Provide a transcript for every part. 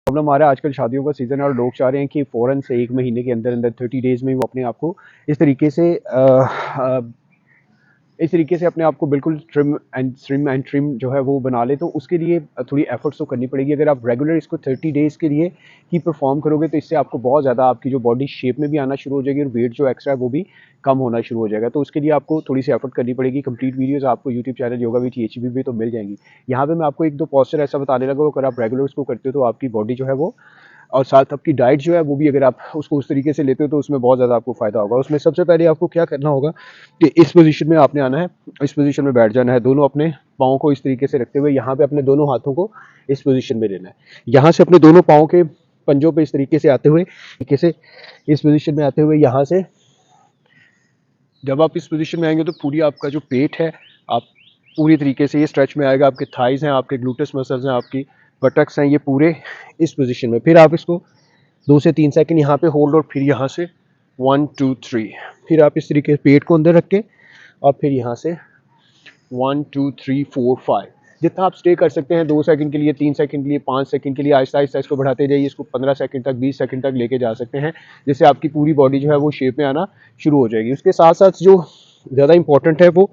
Problem आ रहा है, आजकल शादियों का सीज़न है और लोग चाह रहे हैं कि फ़ौरन से 1 महीने के अंदर-अंदर 30 डेज़ में वो अपने आप को इस तरीके से अपने आप को बिल्कुल ट्रिम जो है वो बना ले, तो उसके लिए थोड़ी एफर्ट्स तो करनी पड़ेगी। अगर आप रेगुलर इसको 30 डेज़ के लिए ही परफॉर्म करोगे तो इससे आपको बहुत ज़्यादा आपकी जो बॉडी शेप में भी आना शुरू हो जाएगी और वेट जो एक्स्ट्रा है वो भी कम होना शुरू हो जाएगा। तो उसके लिए आपको थोड़ी सी एफर्ट करनी पड़ेगी। कंप्लीट वीडियोस आपको यूट्यूब चैनल योगा विद टीएचबी पे तो मिल जाएंगी। यहाँ पे मैं आपको एक दो पोस्चर ऐसा बताने लगा, अगर आप रेगुलर उसको करते हो तो आपकी बॉडी जो है वो, और साथ आपकी डाइट जो है वो भी अगर आप उसको उस तरीके से लेते हो तो उसमें बहुत ज़्यादा आपको फ़ायदा होगा। उसमें सबसे पहले आपको क्या करना होगा कि इस पोजीशन में आपने आना है, इस पोजीशन में बैठ जाना है, दोनों अपने पाँव को इस तरीके से रखते हुए यहाँ पे अपने दोनों हाथों को इस पोजीशन में लेना है। यहाँ से अपने दोनों पाँव के पंजों पे इस तरीके से आते हुए, तरीके से इस पोजीशन में आते हुए, यहाँ से जब आप इस पोजीशन में आएंगे तो पूरी आपका जो पेट है आप पूरी तरीके से ये स्ट्रेच में आएगा। आपके थाइज हैं, आपके ग्लूटस मसल्स हैं, आपकी बटक्स हैं, ये पूरे इस पोजीशन में। फिर आप इसको 2 से 3 सेकंड यहाँ पे होल्ड और फिर यहाँ से 1 2 3, फिर आप इस तरीके से पेट को अंदर रख के और फिर यहाँ से 1 2 3 4 5, जितना आप स्टे कर सकते हैं 2 सेकंड के लिए, 3 सेकंड के लिए, 5 सेकंड के लिए, आहिस्ता आहिस्ता इसको बढ़ाते जाइए। इसको 15 सेकंड तक, 20 सेकंड तक लेके जा सकते हैं, जिससे आपकी पूरी बॉडी जो है वो शेप में आना शुरू हो जाएगी। उसके साथ साथ जो ज़्यादा इंपॉर्टेंट है वो,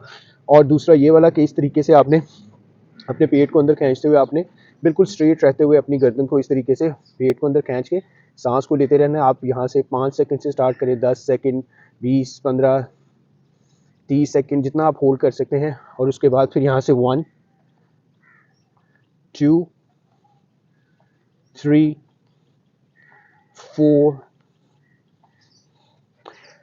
और दूसरा ये वाला कि इस तरीके से आपने अपने पेट को अंदर खींचते हुए आपने बिल्कुल स्ट्रेट रहते हुए अपनी गर्दन को इस तरीके से पेट को अंदर खींच के सांस को लेते रहना है। आप यहाँ से 5 सेकंड से स्टार्ट करें, 10 सेकंड, 20, 15, 30 सेकंड, जितना आप होल्ड कर सकते हैं। और उसके बाद फिर यहाँ से 1 2 3 4।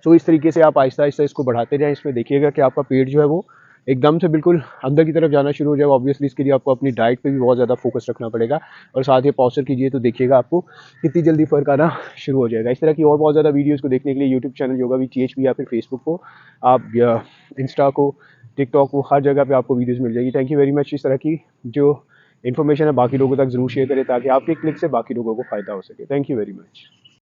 सो इस तरीके से आप आहिस्ता आहिस्ता इसको बढ़ाते जाएं। इसमें देखिएगा कि आपका पेट जो है वो एकदम से बिल्कुल अंदर की तरफ जाना शुरू हो जाए। ऑब्वियसली इसके लिए आपको अपनी डाइट पे भी बहुत ज़्यादा फोकस रखना पड़ेगा, और साथ ही पॉस्चर कीजिए तो देखिएगा आपको कितनी जल्दी फ़र्क आना शुरू हो जाएगा। इस तरह की और बहुत ज़्यादा वीडियोस को देखने के लिए यूट्यूब चैनल योगा विद टीएचबी या फिर फेसबुक को आप, या इंस्टा को, टिकटॉक को, हर जगह पर आपको वीडियोज़ मिल जाएगी। Thank you very much. इस तरह की जो इन्फॉर्मेशन है बाकी लोगों तक ज़रूर शेयर करें ताकि आपके क्लिक से बाकी लोगों को फ़ायदा हो सके। Thank you very much.